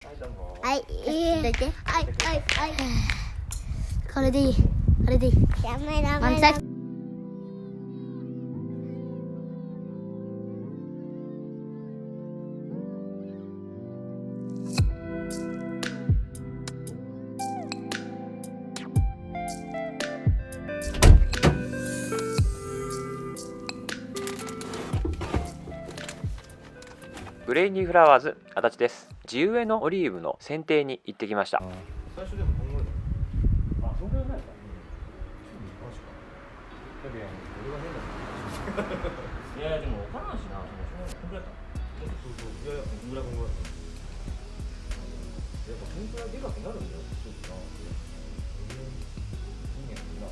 はい、どうも。はい、どいて。はい、はい、はい。これでいい。これでいい。ダメ、ダメ、満載。ダメ。グレイニーフラワーズ足立です。地植えのオリーブの剪定に行ってきました。最初でもこんぐらいだ。あ、そんぐらいないか。マジか。だけど俺が変だ。いやでも分からんしな。こんぐらいか。そうそう。いやいや、こんぐらいこんぐらい。やっぱこんぐらいでかくなるんだよ。そうかな。いいねんな。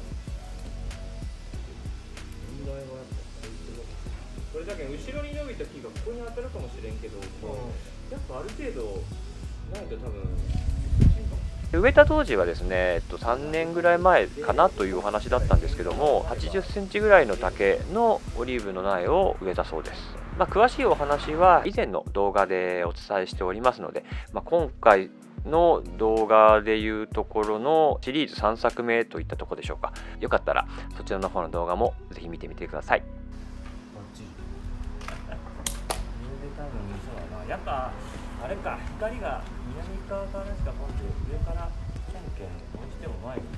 問題はやっぱこいつが。これだけ後ろに伸びた木がここに当たるかもしれんけど、やっぱある程度ないと多分難しいかも。植えた当時はですね、3年ぐらい前かなというお話だったんですけども、80センチぐらいの丈のオリーブの苗を植えたそうです。詳しいお話は以前の動画でお伝えしておりますので、今回の動画でいうところのシリーズ3作目といったところでしょうか。よかったらそちらの方の動画もぜひ見てみてください。バッチリ。多分そうだな。やっぱあれか、光が南側からしか飛んで上からケンケンどうしても前にね。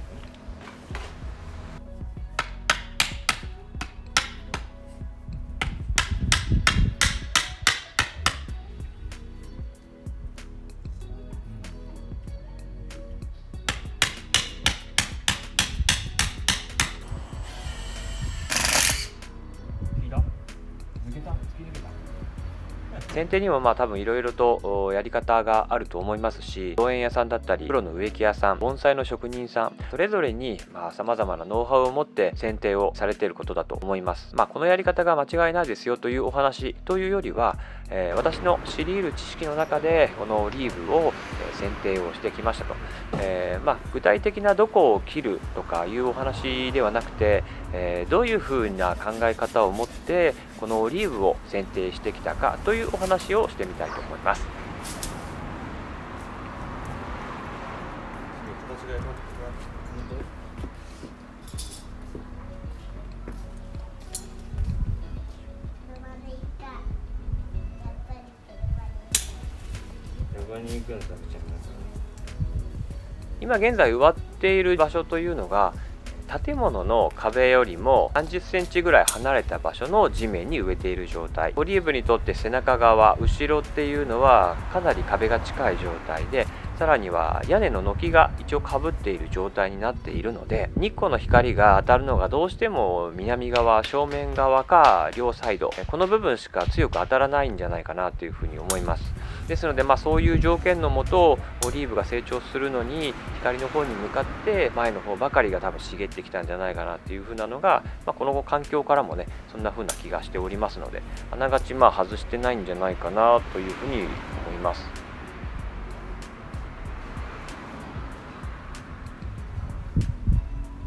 剪定にも多分いろいろとやり方があると思いますし、農園屋さんだったりプロの植木屋さん、盆栽の職人さん、それぞれにさまざまなノウハウを持って剪定をされていることだと思います。このやり方が間違いないですよというお話というよりは、私の知り得る知識の中でこのオリーブを剪定をしてきましたと。具体的などこを切るとかいうお話ではなくて、どういうふうな考え方を持ってこのオリーブを剪定してきたかというお話をしてみたいと思います。すごい形が良かった。本ママでいた。やっぱり、どこに行くんだみたいな。今現在植わっている場所というのが建物の壁よりも30センチぐらい離れた場所の地面に植えている状態。オリーブにとって背中側、後ろっていうのはかなり壁が近い状態で、さらには屋根の軒が一応かぶっている状態になっているので、日光の光が当たるのがどうしても南側、正面側か両サイド、この部分しか強く当たらないんじゃないかなというふうに思います。ですのでそういう条件のもとオリーブが成長するのに光の方に向かって前の方ばかりが多分茂ってきたんじゃないかなっていう風なのが、この環境からもねそんな風な気がしておりますので、あながち外してないんじゃないかなというふうに思います。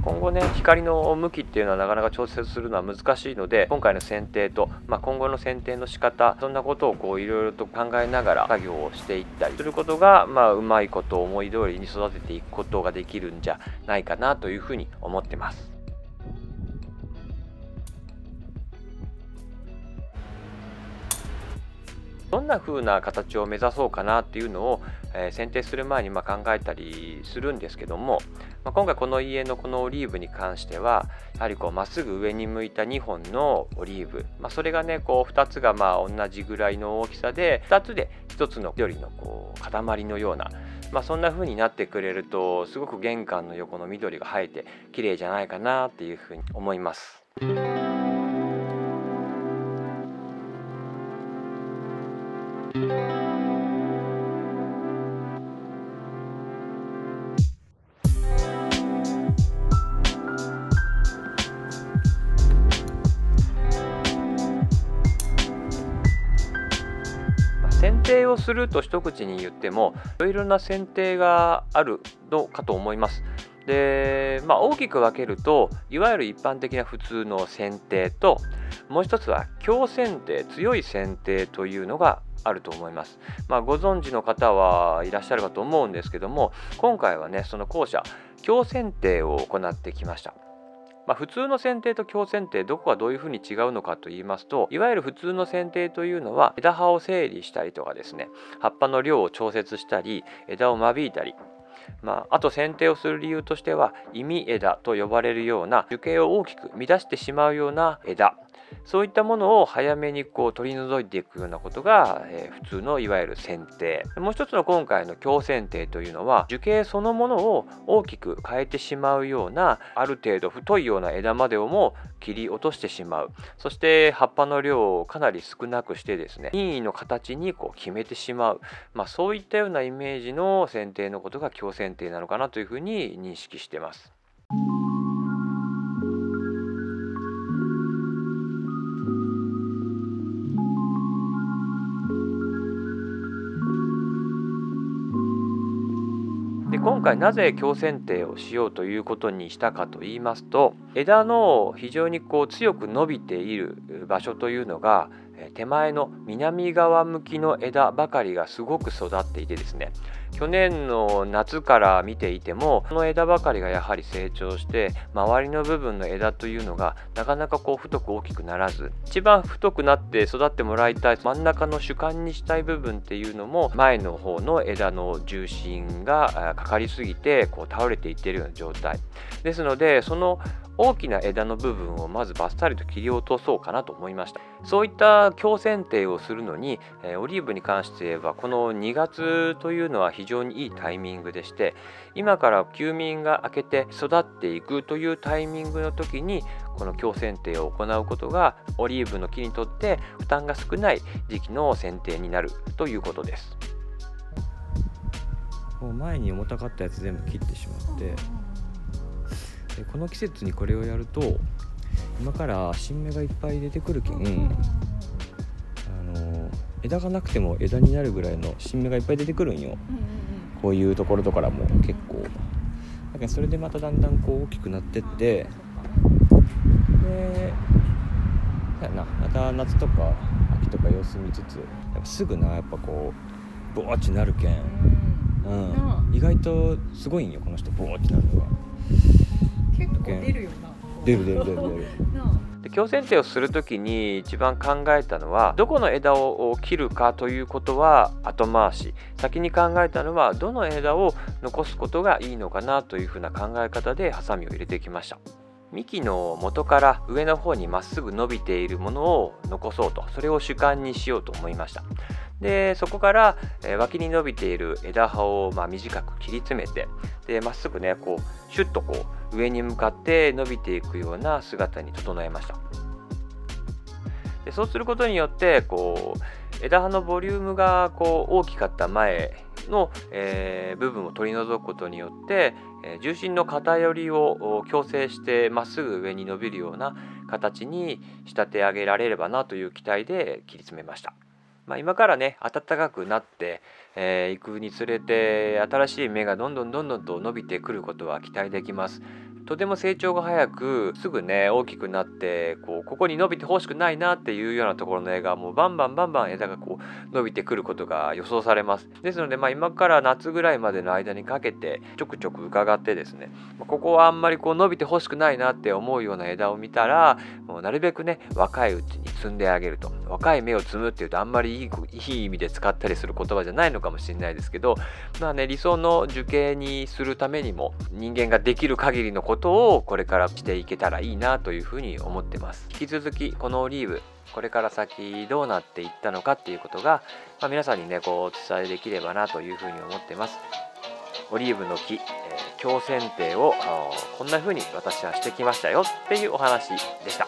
今後ね、光の向きっていうのはなかなか調節するのは難しいので、今回の剪定と、今後の剪定の仕方、そんなことをいろいろと考えながら作業をしていったりすることが、うまいことを思い通りに育てていくことができるんじゃないかなというふうに思ってます。どんな風な形を目指そうかなっていうのを、剪定する前に考えたりするんですけども、今回この家のこのオリーブに関してはやはりまっすぐ上に向いた2本のオリーブ、それがね2つが同じぐらいの大きさで、2つで1つの緑の塊のような、そんな風になってくれるとすごく玄関の横の緑が生えて綺麗じゃないかなっていう風に思います。剪定をすると一口に言ってもいろいろな剪定があるのかと思います。で、大きく分けるといわゆる一般的な普通の剪定と、もう一つは強剪定、強い剪定というのがあると思います。ご存知の方はいらっしゃるかと思うんですけども、今回はねその後者強剪定を行ってきました。普通の剪定と強剪定、どこがどういうふうに違うのかと言いますと、いわゆる普通の剪定というのは枝葉を整理したりとかですね、葉っぱの量を調節したり枝を間引いたり、あと剪定をする理由としては忌み枝と呼ばれるような樹形を大きく乱してしまうような枝、そういったものを早めに取り除いていくようなことが、普通のいわゆる剪定。もう一つの今回の強剪定というのは樹形そのものを大きく変えてしまうような、ある程度太いような枝までをも切り落としてしまう、そして葉っぱの量をかなり少なくしてですね、任意の形に決めてしまう、そういったようなイメージの剪定のことが強剪定なのかなというふうに認識しています。で今回なぜ強剪定をしようということにしたかと言いますと、枝の非常に強く伸びている場所というのが手前の南側向きの枝ばかりがすごく育っていてですね、去年の夏から見ていてもこの枝ばかりがやはり成長して、周りの部分の枝というのがなかなか太く大きくならず、一番太くなって育ってもらいたい真ん中の主幹にしたい部分っていうのも前の方の枝の重心がかかりすぎて倒れていっているような状態ですので、その大きな枝の部分をまずバッサリと切り落とそうかなと思いました。そういった強剪定をするのにオリーブに関して言えばこの2月というのは非常にいいタイミングでして、今から休眠が明けて育っていくというタイミングの時にこの強剪定を行うことがオリーブの木にとって負担が少ない時期の剪定になるということです。前に重たかったやつ全部切ってしまって、でこの季節にこれをやると今から新芽がいっぱい出てくるけん、枝がなくても枝になるぐらいの新芽がいっぱい出てくるんよ、こういうところとからも結構だからそれでまただんだん大きくなってって、でまた夏とか秋とか様子見つつ、やっぱすぐやっぱボーってなるけん、意外とすごいんよこの人、ボーってなるのが結構出るよな。出るで強剪定をするときに一番考えたのは、どこの枝を切るかということは後回し、先に考えたのはどの枝を残すことがいいのかなというふうな考え方でハサミを入れてきました。幹の元から上の方にまっすぐ伸びているものを残そうと、それを主幹にしようと思いました。でそこから脇に伸びている枝葉を短く切り詰めて、でまっすぐねシュッと上に向かって伸びていくような姿に整えました。でそうすることによって枝葉のボリュームが大きかった前の、部分を取り除くことによって重心の偏りを矯正してまっすぐ上に伸びるような形に仕立て上げられればなという期待で切り詰めました。今からね暖かくなっていくにつれて新しい芽がどんどんと伸びてくることは期待できます。とても成長が早くすぐね大きくなってここに伸びてほしくないなっていうようなところの枝がもうバンバン枝が伸びてくることが予想されます。ですので今から夏ぐらいまでの間にかけてちょくちょく伺ってですね、ここはあんまり伸びてほしくないなって思うような枝を見たらもうなるべくね若いうちに摘んであげると。若い芽を摘むっていうとあんまりいい意味で使ったりする言葉じゃないのかもしれないですけど、理想の樹形にするためにも人間ができる限りのことをこれからしていけたらいいなというふうに思ってます。引き続きこのオリーブこれから先どうなっていったのかっていうことが、皆さんにねお伝えできればなというふうに思ってます。オリーブの木、強剪定をこんなふうに私はしてきましたよっていうお話でした。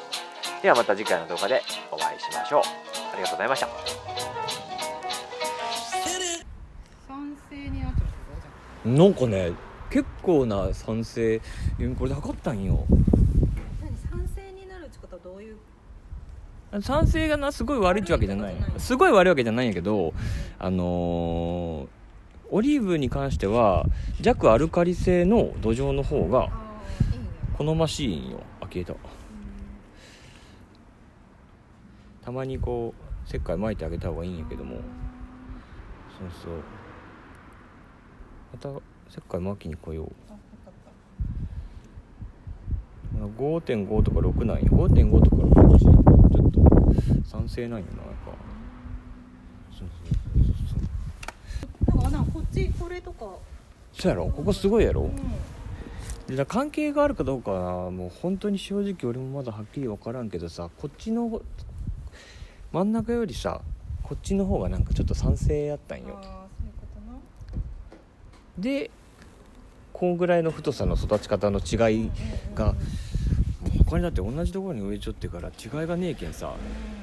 ではまた次回の動画でお会いしましょう。ありがとうございました。酸性になっちゃうなんかね結構な酸性、これで測ったんよ。酸性になるってことはどういう？酸性がすごい悪いってわけじゃない。すごい悪いわけじゃないんやけど、オリーブに関しては弱アルカリ性の土壌の方が好ましいんよ。消えた。たまに石灰撒いてあげた方がいいんやけども。そうそうまたせっかい巻きに来よう。5.5 とか6なんよ。 5.5 とか6ちょっと賛成なんよなやっぱ。そうなんかこっちこれとか、そうやろ、ここすごいやろ、うんで関係があるかどうかはもう本当に正直俺もまだはっきり分からんけどさ、こっちの真ん中よりさこっちの方がなんかちょっと賛成やったんよ。ああそういうことな。でこんぐらいの太さの育ち方の違いが、もう他にだって同じところに植えちょってから違いがねえけんさ、うん